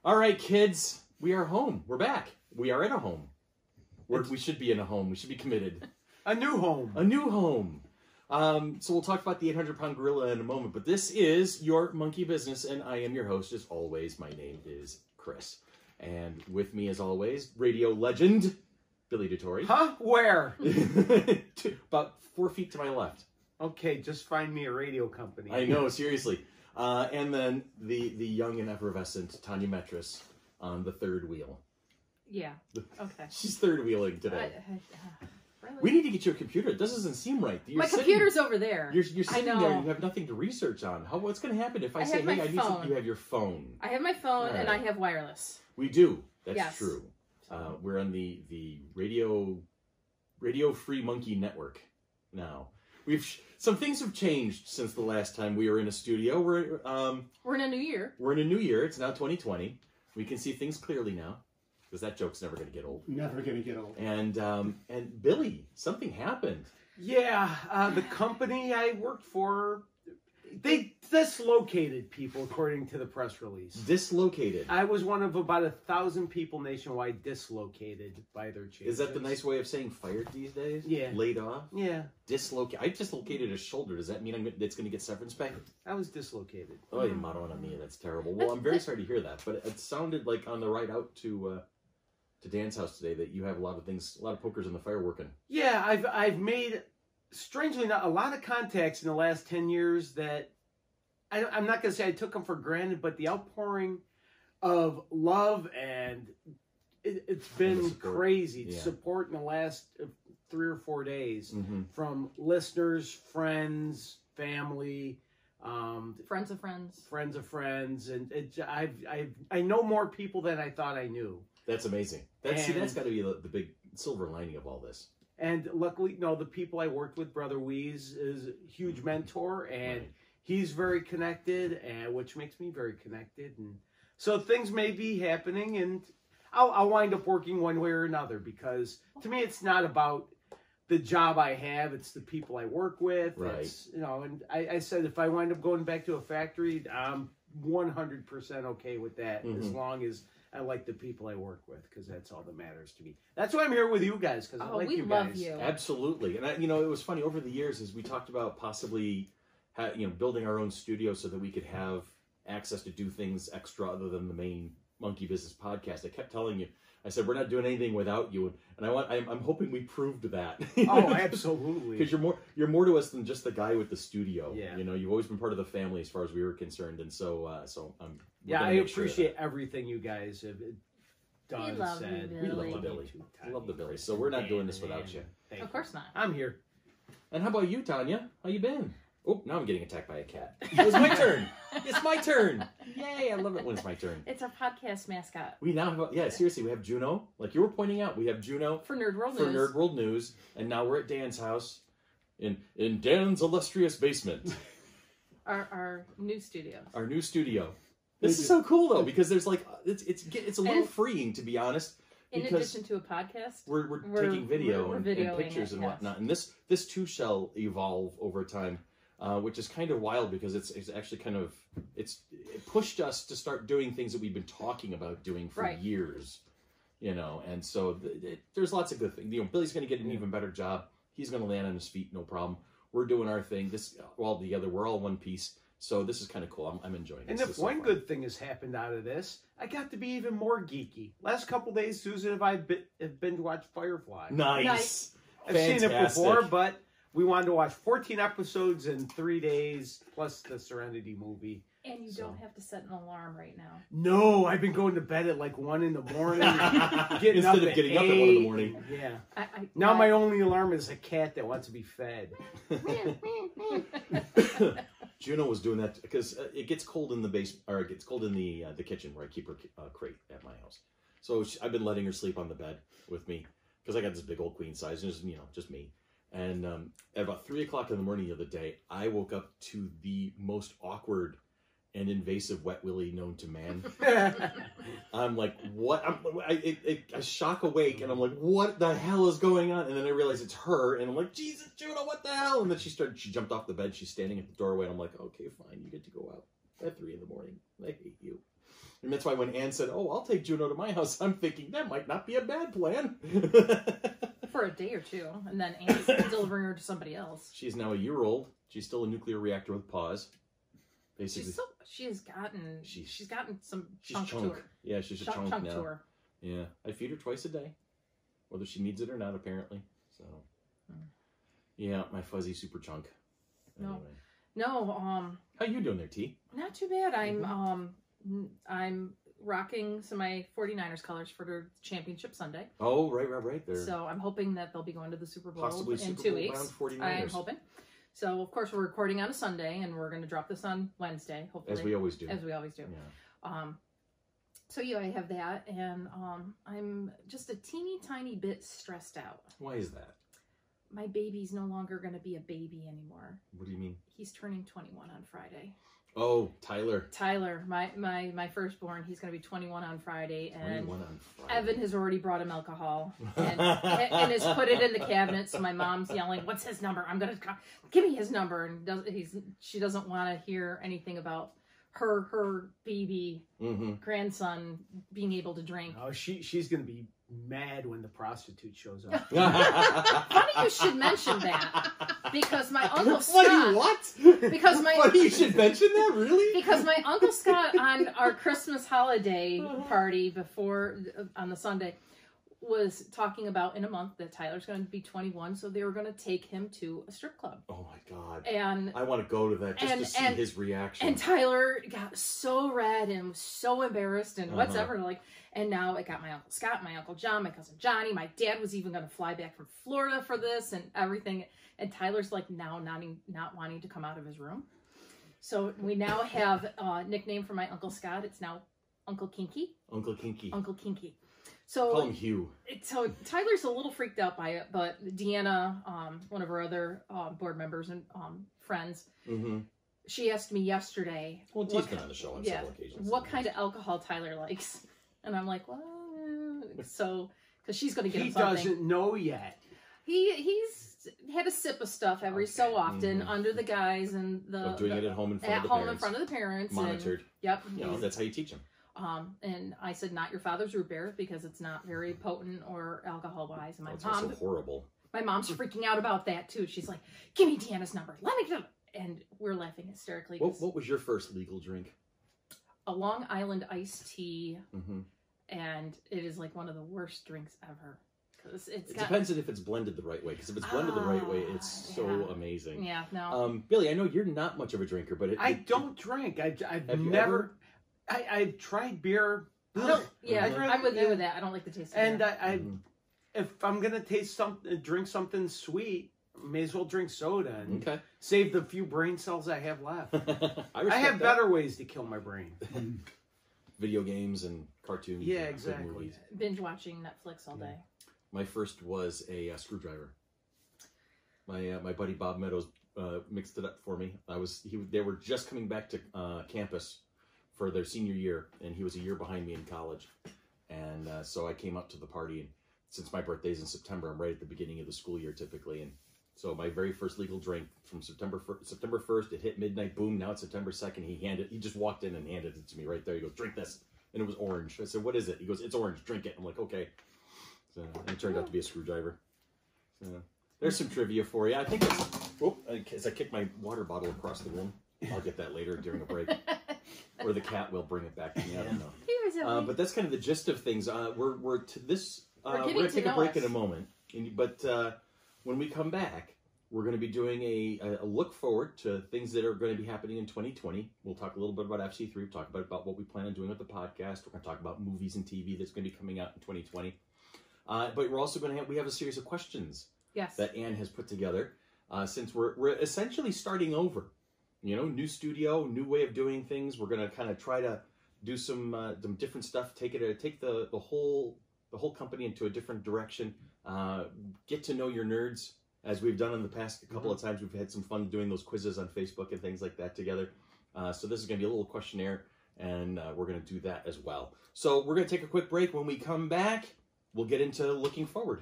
All right, kids, we are home. We're back. We are in a home. We should be in a home. We should be committed. A new home. A new home. So we'll talk about the 800-pound gorilla in a moment, but this is your monkey business, and I am your host as always. My name is Chris, and with me as always, radio legend Billy DeTore. Huh? Where? About 4 feet to my left. Okay, just find me a radio company. I know, seriously. And then the young and effervescent Tanya Metris on the third wheel. Yeah. Okay. She's third wheeling today. Really? We need to get you a computer. It doesn't seem right. My computer's over there. You're sitting there and you have nothing to research on. What's going to happen if I say, hey, I need you have your phone? I have my phone and I have wireless. We do. That's yes. true. We're on the Radio Free Monkey Network now. Some things have changed since the last time we were in a studio. We're in a new year. We're in a new year. It's now 2020. We can see things clearly now. Because that joke's never going to get old. Never going to get old. And Billy, something happened. Yeah, the company I worked for, they dislocated people, according to the press release. Dislocated. I was one of about 1,000 people nationwide dislocated by their changes. Is that the nice way of saying fired these days? Yeah. Laid off? Yeah. I dislocated a shoulder. Does that mean it's going to get severance pay? I was dislocated. Oh, you Madonna mia, that's terrible. Well, I'm very sorry to hear that, but it sounded like on the ride out to Dan's house today that you have a lot of pokers in the fire working. Yeah, I've made, strangely enough, a lot of contacts in the last 10 years that I'm not going to say I took them for granted, but the outpouring of love and it's been crazy. Yeah. Support in the last 3 or 4 days from listeners, friends, family, friends of friends, and I know more people than I thought I knew. That's amazing. That's got to be the big silver lining of all this. And luckily, the people I worked with, Brother Weeze is a huge mentor, and he's very connected, and which makes me very connected. And so things may be happening, and I'll wind up working one way or another, because to me, it's not about the job I have, it's the people I work with. Right. It's, and I said if I wind up going back to a factory, I'm 100% okay with that, as long as I like the people I work with, because that's all that matters to me. That's why I'm here with you guys, because I like you guys. We love you. Absolutely. And it was funny, over the years, as we talked about possibly building our own studio so that we could have access to do things extra other than the main Monkey Business podcast. I kept telling you, I said, we're not doing anything without you. And I'm hoping we proved that. Oh, absolutely. Because you're more to us than just the guy with the studio. Yeah. You've always been part of the family as far as we were concerned. And so I appreciate everything you guys have done. We love you, Billy. We love the Billy. We love the Billy. So we're not doing this without you. Of course not. I'm here. And how about you, Tanya? How you been? Oh, now I'm getting attacked by a cat. It was my turn. It's my turn. Yay, I love it when it's my turn. It's our podcast mascot. We now have, seriously, we have Juno. Like you were pointing out, we have Juno. For Nerd World News. For Nerd World News. And now we're at Dan's house in Dan's illustrious basement. Our new studio. Our new studio. This is so cool, though, because there's it's a little freeing, to be honest. In addition to a podcast, we're taking video and pictures and whatnot. And this too shall evolve over time. Which is kind of wild because it's actually it pushed us to start doing things that we've been talking about doing for years, and so there's lots of good things. Billy's going to get an even better job. He's going to land on his feet, no problem. We're doing our thing. We're all together. We're all one piece. So this is kind of cool. I'm enjoying it. And if one good thing has happened out of this, I got to be even more geeky. Last couple days, Susan and I have binge watched Firefly. Nice. I've seen it before, but we wanted to watch 14 episodes in 3 days, plus the Serenity movie. And you don't have to set an alarm right now. No, I've been going to bed at like 1 in the morning. Instead of getting up at 1 in the morning. Yeah. Now my only alarm is a cat that wants to be fed. Juno was doing that because it gets cold in the basement, or it gets cold in the kitchen where I keep her crate at my house. So I've been letting her sleep on the bed with me because I got this big old queen size, and just me. And at about 3 o'clock in the morning the other day, I woke up to the most awkward and invasive wet willy known to man. I'm like, what? I shock awake, and I'm like, what the hell is going on? And then I realize it's her, and I'm like, Jesus, Juno, what the hell? And then she jumped off the bed. She's standing at the doorway, and I'm like, okay, fine, you get to go out at 3 in the morning. I hate you. And that's why when Ann said, "Oh, I'll take Juno to my house," I'm thinking that might not be a bad plan. For a day or two, and then Anne's delivering her to somebody else. She's now a year old. She's still a nuclear reactor with paws. Basically, she's gotten some chunk to her. Yeah, she's a chunk now. To her. Yeah, I feed her twice a day, whether she needs it or not, apparently. So, yeah, my fuzzy super chunk. Anyway. No. How you doing there, T? Not too bad. I'm rocking some of my 49ers colors for their championship Sunday. Oh, right there. So I'm hoping that they'll be going to the Super Bowl Possibly in Super 2 Bowl weeks. bound 49ers. I'm hoping. So of course we're recording on a Sunday, and we're going to drop this on Wednesday, hopefully. As we always do. As we always do. Yeah. So yeah, I have that, and I'm just a teeny tiny bit stressed out. Why is that? My baby's no longer going to be a baby anymore. What do you mean? He's turning 21 on Friday. Oh, Tyler. Tyler, my firstborn, he's going to be 21 on Friday, and 21 on Friday. Evan has already brought him alcohol and has put it in the cabinet. So my mom's yelling, "What's his number? I'm going to give me his number." And she doesn't want to hear anything about her baby grandson being able to drink. Oh, she's going to be mad when the prostitute shows up. Funny you should mention that, because my Uncle Scott... What? Because my... Funny you should mention that, really? Because my Uncle Scott, on our Christmas holiday party on the Sunday, was talking about in a month that Tyler's going to be 21, so they were going to take him to a strip club. Oh my God. And I want to go to that just to see his reaction. And Tyler got so red and was so embarrassed and whatever, and now it got my Uncle Scott, my Uncle John, my cousin Johnny. My dad was even going to fly back from Florida for this and everything. And Tyler's now not wanting to come out of his room. So we now have a nickname for my Uncle Scott. It's now Uncle Kinky. Uncle Kinky. Uncle Kinky. So call him Hugh. So Tyler's a little freaked out by it, but Deanna, one of our other board members and friends, she asked me yesterday. Well, T's been on the show on several occasions. What kind of alcohol Tyler likes? And I'm like, well, so because she's going to get him something. He doesn't know yet. He's had a sip of stuff every so often under the guise and doing it at home in front of the parents. Monitored. Yep. That's how you teach him. And I said, not your father's root beer, because it's not very potent or alcohol-wise. And it's also horrible. My mom's freaking out about that, too. She's like, give me Deanna's number. Let me get it. And we're laughing hysterically. What was your first legal drink? A Long Island iced tea. And it is like one of the worst drinks ever. It depends on if it's blended the right way. Because if it's blended the right way, it's so amazing. Yeah, no. Billy, I know you're not much of a drinker, but... I don't drink. I've never... I've tried beer. No, yeah, I'm with you with that. I don't like the taste of beer. And if I'm gonna drink something sweet, may as well drink soda and save the few brain cells I have left. I have better ways to kill my brain. Video games and cartoons. Yeah, exactly. Binge watching Netflix all day. My first was a screwdriver. My buddy Bob Meadows mixed it up for me. They were just coming back to campus for their senior year, and he was a year behind me in college. And so I came up to the party, and since my birthday's in September, I'm right at the beginning of the school year typically. And so my very first legal drink from September 1st, it hit midnight, boom, now it's September 2nd. He just walked in and handed it to me right there. He goes, drink this. And it was orange. I said, what is it? He goes, it's orange, drink it. I'm like, okay. So it turned out to be a screwdriver. So there's some trivia for you. I think as I kick my water bottle across the room, I'll get that later during a break. Or the cat will bring it back to me. I don't know. But that's kind of the gist of things. We're going to take a break in a moment. But when we come back, we're going to be doing a look forward to things that are going to be happening in 2020. We'll talk a little bit about FC3. We'll talk about what we plan on doing with the podcast. We're going to talk about movies and TV that's going to be coming out in 2020. But we're also going to we have a series of questions that Anne has put together since we're essentially starting over. New studio, new way of doing things. We're gonna kind of try to do some different stuff. Take the whole company into a different direction. Get to know your nerds, as we've done in the past couple of times. We've had some fun doing those quizzes on Facebook and things like that together. So this is gonna be a little questionnaire, and we're gonna do that as well. So we're gonna take a quick break. When we come back, we'll get into looking forward.